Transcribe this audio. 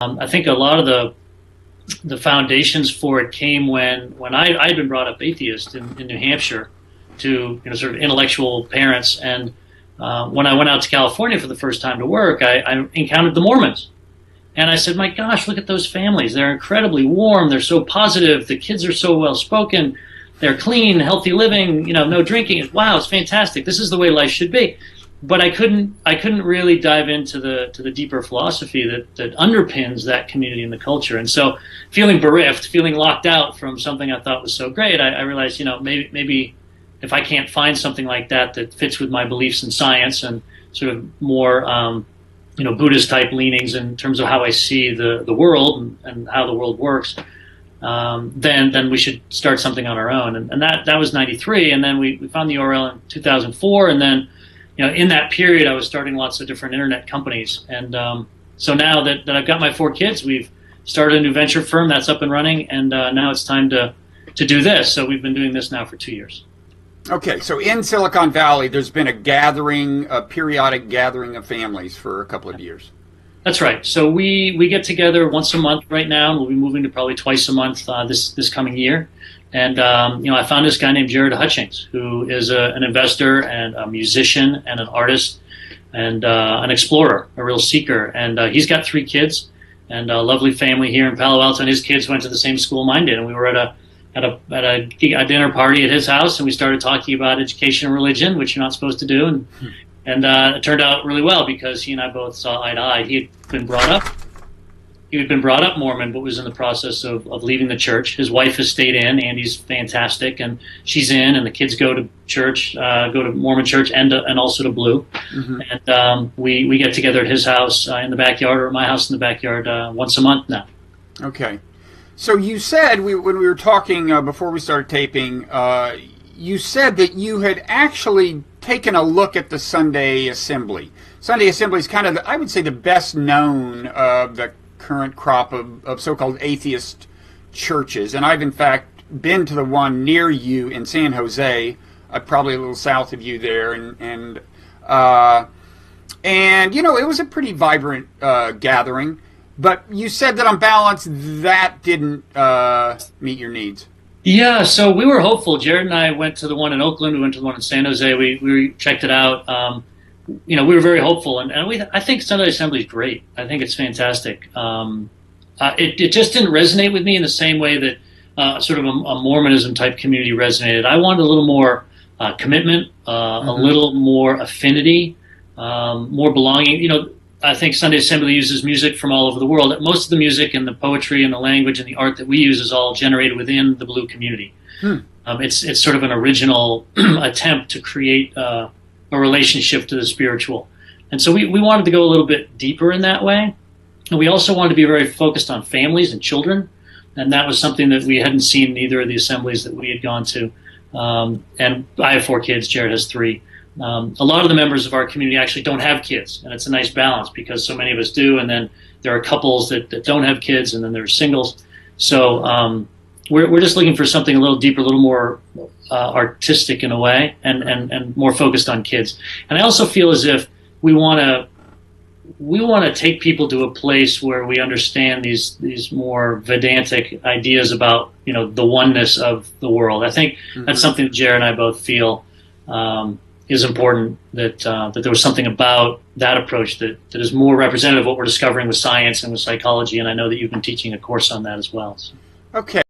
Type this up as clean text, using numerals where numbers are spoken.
I think a lot of the foundations for it came when I'd been brought up atheist in New Hampshire to sort of intellectual parents, and when I went out to California for the first time to work, I encountered the Mormons. And I said, my gosh, look at those families. They're incredibly warm. They're so positive. The kids are so well spoken. They're clean, healthy living, no drinking. Wow, it's fantastic. This is the way life should be. But I couldn't really dive into the deeper philosophy that underpins that community and the culture. And so feeling bereft, feeling locked out from something I thought was so great, I realized, maybe if I can't find something like that fits with my beliefs in science and sort of more Buddhist type leanings in terms of how I see the world and how the world works, then we should start something on our own. And that was 93. And then we found the URL in 2004. And then, in that period, I was starting lots of different internet companies. And so now that I've got my 4 kids, we've started a new venture firm that's up and running. And now it's time to do this. So we've been doing this now for 2 years. Okay, so in Silicon Valley, there's been a periodic gathering of families for a couple of years. That's right. So we get together once a month right now, and we'll be moving to probably twice a month this coming year. And I found this guy named Jared Hutchings, who is an investor and a musician and an artist and an explorer, a real seeker. And he's got 3 kids and a lovely family here in Palo Alto. And his kids went to the same school mine did, and we were at a dinner party at his house, and we started talking about education and religion, which you're not supposed to do, and it turned out really well because he and I both saw eye to eye. He had been brought up Mormon, but was in the process of leaving the church. His wife has stayed in. Andy's fantastic, and she's in, and the kids go to church, go to Mormon church, and also to Blue. Mm-hmm. And we get together at his house in the backyard, or at my house in the backyard, once a month now. Okay. So you said, when we were talking before we started taping, you said that you had actually taken a look at the Sunday Assembly. Sunday Assembly is kind of, I would say, the best known of the current crop of so-called atheist churches. And I've, in fact, been to the one near you in San Jose, probably a little south of you there. And it was a pretty vibrant gathering. But you said that on balance, that didn't meet your needs. Yeah, so we were hopeful. Jared and I went to the one in Oakland. We went to the one in San Jose. We checked it out. We were very hopeful, and I think Sunday Assembly is great. I think it's fantastic. It just didn't resonate with me in the same way that sort of a Mormonism type community resonated. I wanted a little more commitment, a little more affinity, more belonging. I think Sunday Assembly uses music from all over the world. Most of the music and the poetry and the language and the art that we use is all generated within the Blue community. It's sort of an original attempt to create a relationship to the spiritual. And so we wanted to go a little bit deeper in that way. And we also wanted to be very focused on families and children. And that was something that we hadn't seen in either of the assemblies that we had gone to. And I have 4 kids, Jared has 3. A lot of the members of our community actually don't have kids, and it's a nice balance because so many of us do, and then there are couples that don't have kids, and then there's singles. So we're just looking for something a little deeper, a little more artistic in a way, and more focused on kids. And I also feel as if we want to take people to a place where we understand these more Vedantic ideas about the oneness of the world. I think that's something that Jared and I both feel is important, that there was something about that approach that is more representative of what we're discovering with science and with psychology, and I know that you've been teaching a course on that as well. So. Okay.